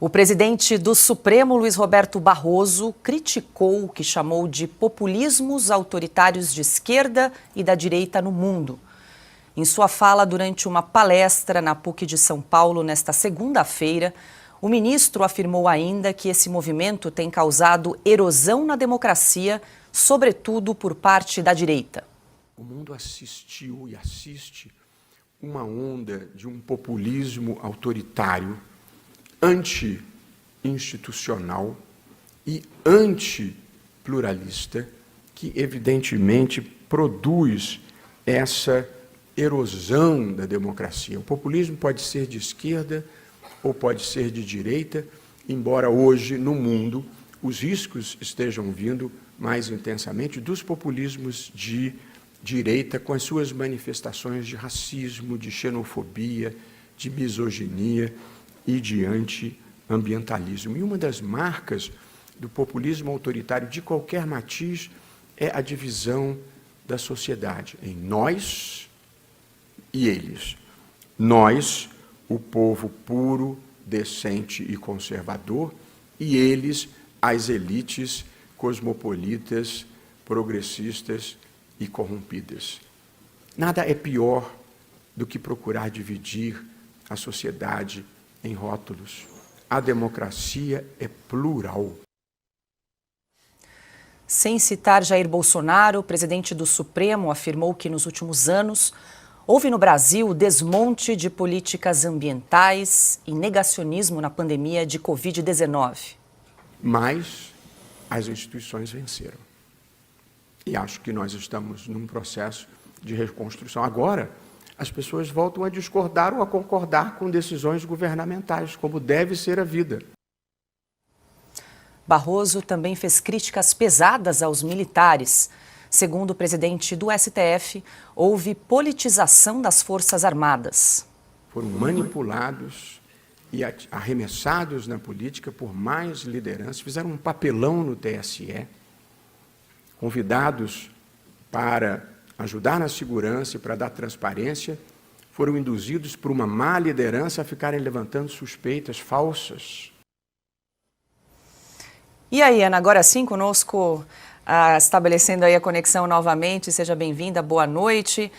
O presidente do Supremo, Luiz Roberto Barroso, criticou o que chamou de populismos autoritários de esquerda e da direita no mundo. Em sua fala durante uma palestra na PUC de São Paulo nesta segunda-feira, o ministro afirmou ainda que esse movimento tem causado erosão na democracia, sobretudo por parte da direita. O mundo assistiu e assiste uma onda de um populismo autoritário, anti-institucional e anti-pluralista, que evidentemente produz essa erosão da democracia. O populismo pode ser de esquerda ou pode ser de direita, embora hoje, no mundo, os riscos estejam vindo mais intensamente dos populismos de direita, com as suas manifestações de racismo, de xenofobia, de misoginia e de anti-ambientalismo. E uma das marcas do populismo autoritário de qualquer matiz é a divisão da sociedade em nós e eles. Nós, o povo puro, decente e conservador, e eles, as elites cosmopolitas, progressistas e corrompidas. Nada é pior do que procurar dividir a sociedade em rótulos. A democracia é plural. Sem citar Jair Bolsonaro, o presidente do Supremo afirmou que nos últimos anos houve no Brasil desmonte de políticas ambientais e negacionismo na pandemia de Covid-19. Mas as instituições venceram. E acho que nós estamos num processo de reconstrução. Agora, as pessoas voltam a discordar ou a concordar com decisões governamentais, como deve ser a vida. Barroso também fez críticas pesadas aos militares. Segundo o presidente do STF, houve politização das Forças Armadas. Foram manipulados e arremessados na política por mais lideranças, fizeram um papelão no TSE, convidados para ajudar na segurança e para dar transparência, foram induzidos por uma má liderança a ficarem levantando suspeitas falsas. E aí, Ana, agora sim conosco, estabelecendo aí a conexão novamente, seja bem-vinda, boa noite.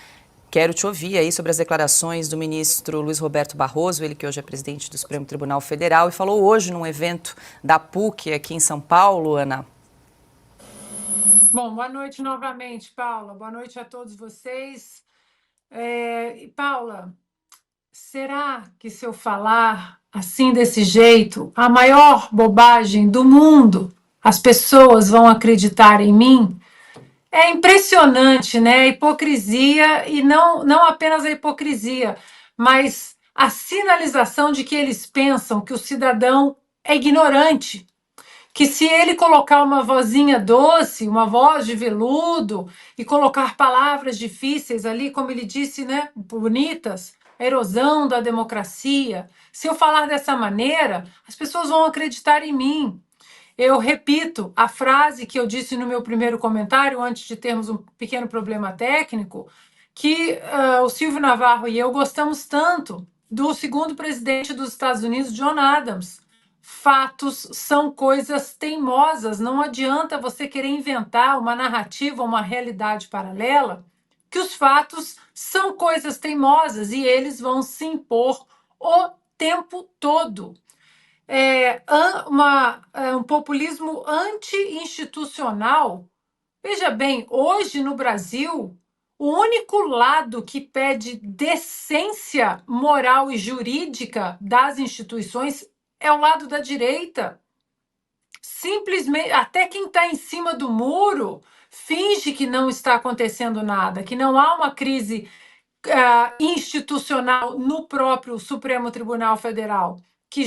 Quero te ouvir aí sobre as declarações do ministro Luiz Roberto Barroso, ele que hoje é presidente do Supremo Tribunal Federal e falou hoje num evento da PUC aqui em São Paulo, Ana. Bom, boa noite novamente, Paula. Boa noite a todos vocês. Paula, será que se eu falar assim desse jeito, a maior bobagem do mundo, as pessoas vão acreditar em mim? É impressionante, né? A hipocrisia, e não apenas a hipocrisia, mas a sinalização de que eles pensam que o cidadão é ignorante, que se ele colocar uma vozinha doce, uma voz de veludo, e colocar palavras difíceis ali, como ele disse, né, bonitas, a erosão da democracia, se eu falar dessa maneira, as pessoas vão acreditar em mim. Eu repito a frase que eu disse no meu primeiro comentário, antes de termos um pequeno problema técnico, que o Silvio Navarro e eu gostamos tanto do segundo presidente dos Estados Unidos, John Adams. Fatos são coisas teimosas, não adianta você querer inventar uma narrativa, uma realidade paralela, que os fatos são coisas teimosas e eles vão se impor o tempo todo. Um populismo anti-institucional. Veja bem, hoje no Brasil, o único lado que pede decência moral e jurídica das instituições é o lado da direita. Simplesmente, até quem está em cima do muro finge que não está acontecendo nada, que não há uma crise institucional no próprio Supremo Tribunal Federal, que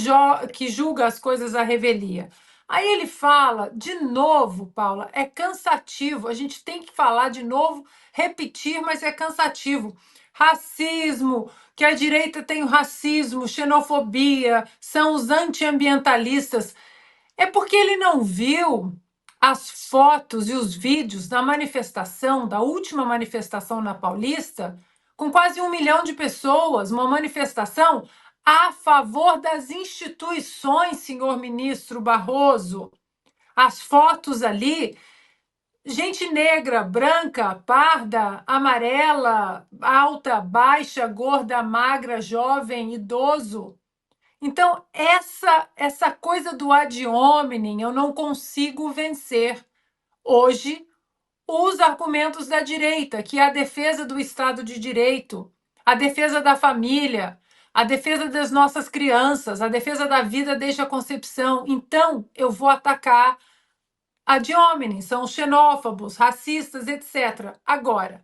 julga as coisas à revelia. Aí ele fala, de novo, Paula, é cansativo, a gente tem que falar de novo, repetir, mas é cansativo. Racismo, que a direita tem o racismo, xenofobia, são os antiambientalistas. É porque ele não viu as fotos e os vídeos da manifestação, da última manifestação na Paulista, com quase 1 milhão de pessoas, uma manifestação a favor das instituições, senhor ministro Barroso. As fotos ali, gente negra, branca, parda, amarela, alta, baixa, gorda, magra, jovem, idoso. Então, essa coisa do ad hominem eu não consigo vencer. Hoje, os argumentos da direita, que é a defesa do Estado de Direito, a defesa da família, a defesa das nossas crianças, a defesa da vida desde a concepção. Então, eu vou atacar ad hominem, são xenófobos, racistas, etc. Agora,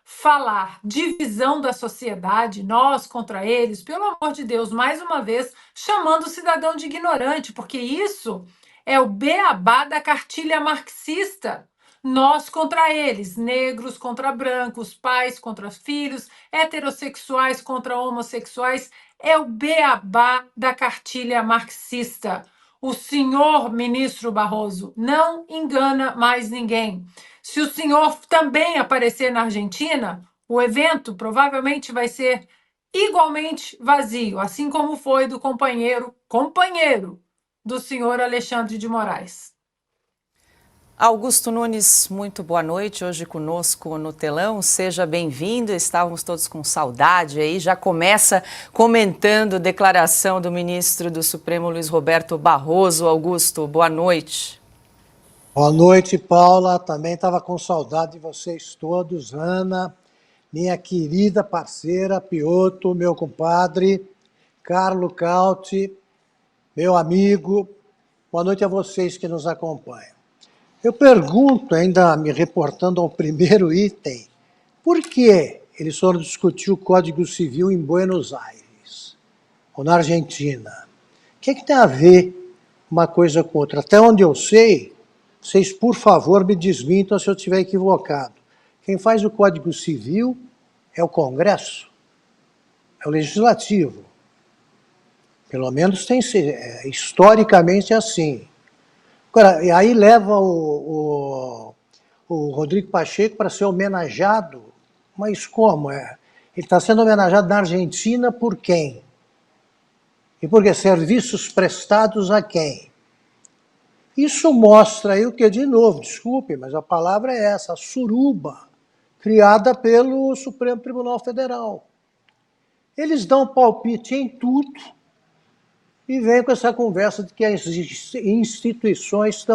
falar divisão da sociedade, nós contra eles, pelo amor de Deus, mais uma vez, chamando o cidadão de ignorante, porque isso é o beabá da cartilha marxista. Nós contra eles, negros contra brancos, pais contra filhos, heterossexuais contra homossexuais, é o beabá da cartilha marxista. O senhor ministro Barroso não engana mais ninguém. Se o senhor também aparecer na Argentina, o evento provavelmente vai ser igualmente vazio, assim como foi do companheiro do senhor Alexandre de Moraes. Augusto Nunes, muito boa noite. Hoje conosco no telão. Seja bem-vindo. Estávamos todos com saudade aí. Já começa comentando a declaração do ministro do Supremo, Luiz Roberto Barroso. Augusto, boa noite. Boa noite, Paula. Também estava com saudade de vocês todos. Ana, minha querida parceira, Piotr, meu compadre, Carlo Cauti, meu amigo. Boa noite a vocês que nos acompanham. Eu pergunto, ainda me reportando ao primeiro item, por que eles foram discutir o Código Civil em Buenos Aires, ou na Argentina? O que tem a ver uma coisa com outra? Até onde eu sei, vocês, por favor, me desmintam se eu estiver equivocado. Quem faz o Código Civil é o Congresso, é o Legislativo. Pelo menos tem historicamente assim. Agora, e aí leva o Rodrigo Pacheco para ser homenageado. Mas como? Ele está sendo homenageado na Argentina por quem? E por quê? Serviços prestados a quem? Isso mostra aí o que, de novo, desculpe, mas a palavra é essa, a suruba, criada pelo Supremo Tribunal Federal. Eles dão palpite em tudo e vêm com essa conversa de que as instituições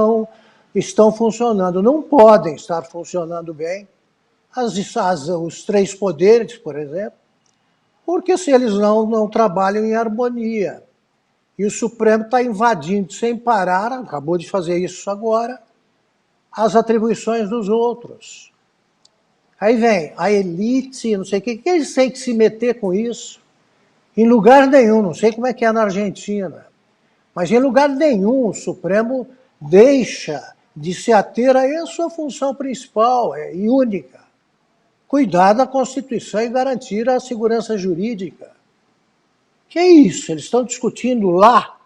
estão funcionando. Não podem estar funcionando bem, os três poderes, por exemplo, porque se eles não trabalham em harmonia. E o Supremo está invadindo sem parar, acabou de fazer isso agora, as atribuições dos outros. Aí vem a elite, não sei o que eles têm que se meter com isso? Em lugar nenhum, não sei como é que é na Argentina, mas em lugar nenhum o Supremo deixa de se ater a sua função principal e única, cuidar da Constituição e garantir a segurança jurídica. Que é isso? Eles estão discutindo lá,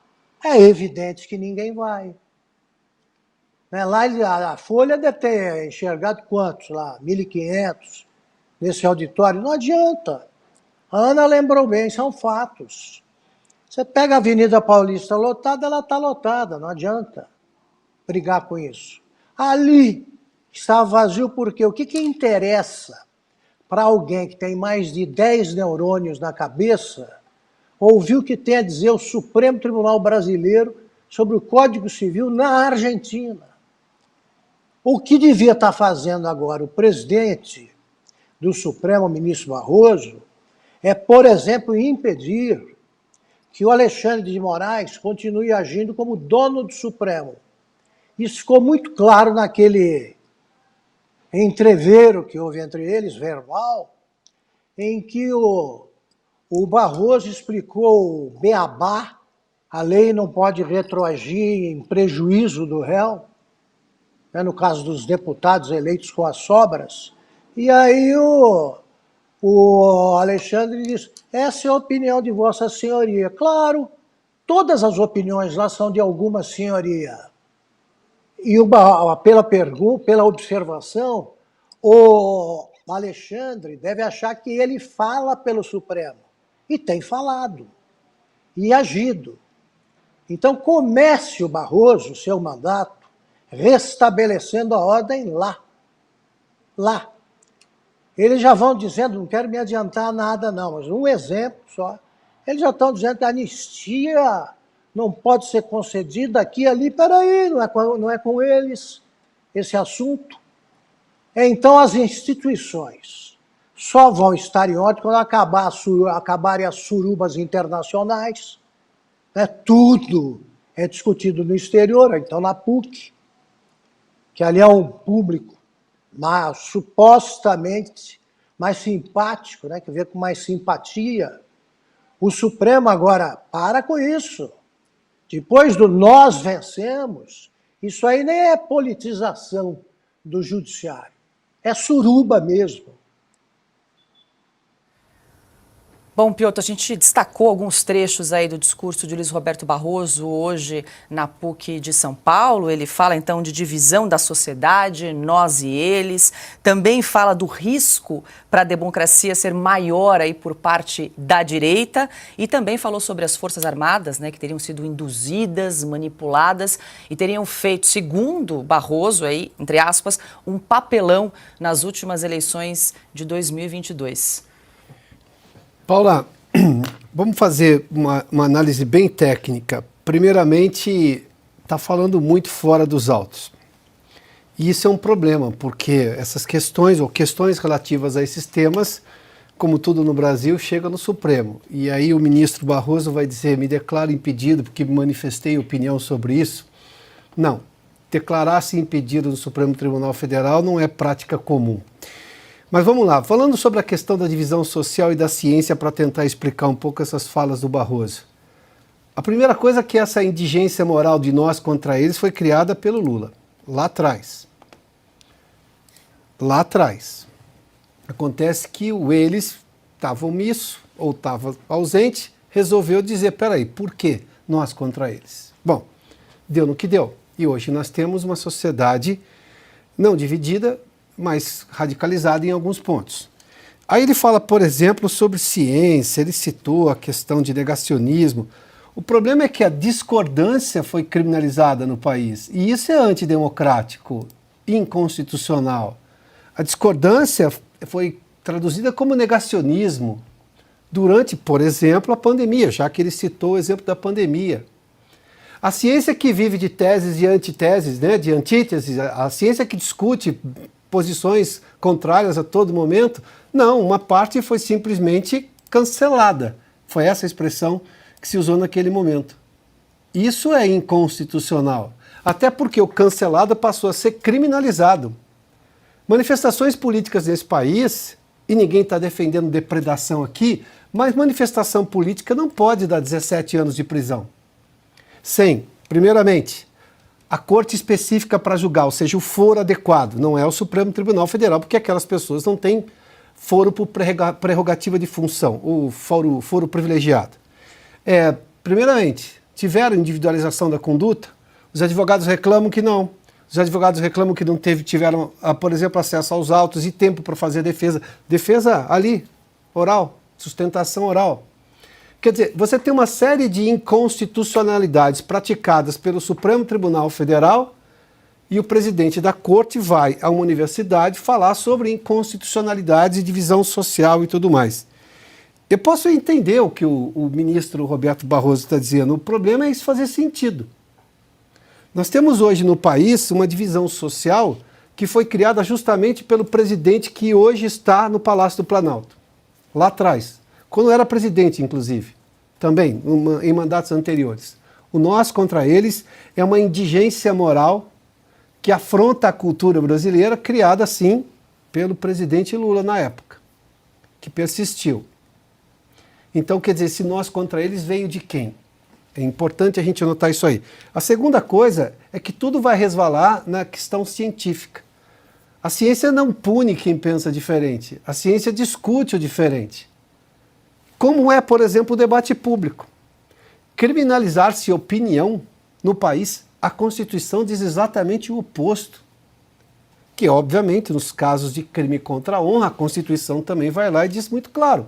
é evidente que ninguém vai. Lá a Folha deve ter enxergado quantos lá? 1.500 nesse auditório. Não adianta. A Ana lembrou bem, são fatos. Você pega a Avenida Paulista lotada, ela está lotada, não adianta brigar com isso. Ali está vazio porque o que interessa para alguém que tem mais de 10 neurônios na cabeça ouvir o que tem a dizer o Supremo Tribunal Brasileiro sobre o Código Civil na Argentina? O que devia estar fazendo agora o presidente do Supremo, o ministro Barroso, é, por exemplo, impedir que o Alexandre de Moraes continue agindo como dono do Supremo. Isso ficou muito claro naquele entrevero que houve entre eles, verbal, em que o Barroso explicou o beabá, a lei não pode retroagir em prejuízo do réu, no caso dos deputados eleitos com as sobras, e aí o Alexandre diz, essa é a opinião de Vossa Senhoria. Claro, todas as opiniões lá são de alguma senhoria. E pela observação, o Alexandre deve achar que ele fala pelo Supremo. E tem falado. e agido. Então comece o Barroso, seu mandato, restabelecendo a ordem lá. Lá. Eles já vão dizendo, não quero me adiantar a nada não, mas um exemplo só. Eles já estão dizendo que a anistia não pode ser concedida aqui e ali. Peraí, não é com eles esse assunto. Então as instituições só vão estar em ordem quando acabarem as surubas internacionais. Né? Tudo é discutido no exterior, então na PUC, que ali é um público supostamente mais simpático, né? Que vê com mais simpatia. O Supremo agora, para com isso. Depois do nós vencemos, isso aí nem é politização do judiciário, é suruba mesmo. Bom, Piotr, a gente destacou alguns trechos aí do discurso de Luiz Roberto Barroso hoje na PUC de São Paulo. Ele fala então de divisão da sociedade, nós e eles. Também fala do risco para a democracia ser maior aí por parte da direita. E também falou sobre as Forças Armadas, né, que teriam sido induzidas, manipuladas e teriam feito, segundo Barroso, aí, entre aspas, um papelão nas últimas eleições de 2022. Paula, vamos fazer uma análise bem técnica. Primeiramente, está falando muito fora dos autos. E isso é um problema, porque essas questões, ou questões relativas a esses temas, como tudo no Brasil, chega no Supremo. E aí o ministro Barroso vai dizer, me declaro impedido porque manifestei opinião sobre isso. Não, declarar-se impedido no Supremo Tribunal Federal não é prática comum. Mas vamos lá, falando sobre a questão da divisão social e da ciência para tentar explicar um pouco essas falas do Barroso. A primeira coisa é que essa indigência moral de nós contra eles foi criada pelo Lula, lá atrás. Lá atrás. Acontece que o eles estava omisso ou estava ausente, resolveu dizer, peraí, por que nós contra eles? Bom, deu no que deu. E hoje nós temos uma sociedade não dividida, mas radicalizado em alguns pontos. Aí ele fala, por exemplo, sobre ciência, ele citou a questão de negacionismo. O problema é que a discordância foi criminalizada no país, e isso é antidemocrático, inconstitucional. A discordância foi traduzida como negacionismo durante, por exemplo, a pandemia, já que ele citou o exemplo da pandemia. A ciência que vive de teses e antiteses, né, de antíteses, a ciência que discute posições contrárias a todo momento, não, uma parte foi simplesmente cancelada. Foi essa a expressão que se usou naquele momento. Isso é inconstitucional, até porque o cancelado passou a ser criminalizado. Manifestações políticas nesse país, e ninguém está defendendo depredação aqui, mas manifestação política não pode dar 17 anos de prisão. Sem, primeiramente, a corte específica para julgar, ou seja, o foro adequado, não é o Supremo Tribunal Federal, porque aquelas pessoas não têm foro por prerrogativa de função, o foro privilegiado. Primeiramente, tiveram individualização da conduta, os advogados reclamam que não. Os advogados reclamam que não tiveram, por exemplo, acesso aos autos e tempo para fazer a defesa. Defesa ali, oral, sustentação oral. Quer dizer, você tem uma série de inconstitucionalidades praticadas pelo Supremo Tribunal Federal e o presidente da corte vai a uma universidade falar sobre inconstitucionalidades, divisão social e tudo mais. Eu posso entender o que o ministro Roberto Barroso está dizendo, o problema é isso fazer sentido. Nós temos hoje no país uma divisão social que foi criada justamente pelo presidente que hoje está no Palácio do Planalto, lá atrás. Quando era presidente, inclusive, também, em mandatos anteriores. O nós contra eles é uma indigência moral que afronta a cultura brasileira, criada, sim, pelo presidente Lula na época, que persistiu. Então, quer dizer, esse nós contra eles veio de quem? É importante a gente anotar isso aí. A segunda coisa é que tudo vai resvalar na questão científica. A ciência não pune quem pensa diferente, a ciência discute o diferente. Como é, por exemplo, o debate público. Criminalizar-se opinião no país, a Constituição diz exatamente o oposto. Que, obviamente, nos casos de crime contra a honra, a Constituição também vai lá e diz muito claro.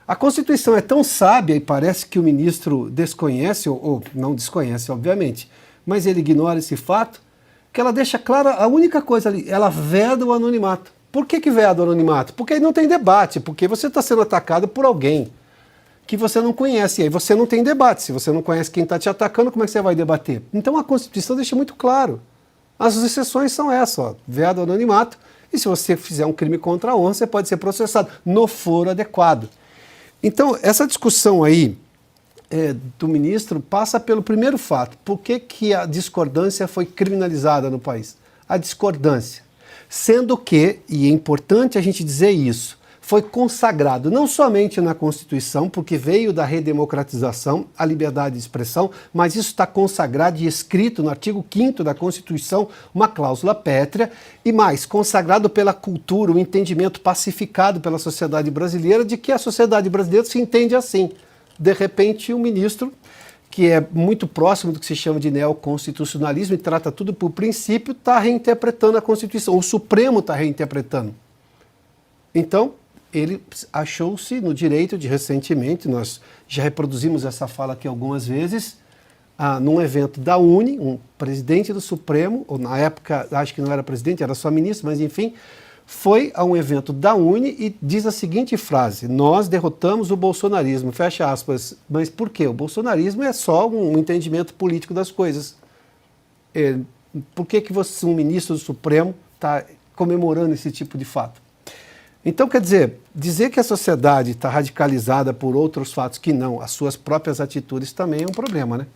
A Constituição é tão sábia e parece que o ministro desconhece, ou não desconhece, obviamente, mas ele ignora esse fato, que ela deixa clara a única coisa ali, ela veda o anonimato. Por que veda o anonimato? Porque aí não tem debate, porque você está sendo atacado por alguém que você não conhece, e aí você não tem debate. Se você não conhece quem está te atacando, como é que você vai debater? Então a Constituição deixa muito claro. As exceções são essas, ó, veda o anonimato, e se você fizer um crime contra a honra, você pode ser processado, no foro adequado. Então, essa discussão aí do ministro passa pelo primeiro fato. Por que a discordância foi criminalizada no país? A discordância. Sendo que, e é importante a gente dizer isso, foi consagrado não somente na Constituição, porque veio da redemocratização, a liberdade de expressão, mas isso está consagrado e escrito no artigo 5º da Constituição, uma cláusula pétrea, e mais, consagrado pela cultura, o entendimento pacificado pela sociedade brasileira de que a sociedade brasileira se entende assim. De repente, o ministro, que é muito próximo do que se chama de neoconstitucionalismo e trata tudo por princípio, está reinterpretando a Constituição, o Supremo está reinterpretando. Então, ele achou-se no direito de, recentemente, nós já reproduzimos essa fala aqui algumas vezes, num evento da UNE, um presidente do Supremo, ou na época, acho que não era presidente, era só ministro, mas enfim, foi a um evento da UNE e diz a seguinte frase: nós derrotamos o bolsonarismo, fecha aspas. Mas por quê? O bolsonarismo é só um entendimento político das coisas. Por que um ministro do Supremo está comemorando esse tipo de fato? Então, quer dizer que a sociedade está radicalizada por outros fatos que não, as suas próprias atitudes também é um problema, né?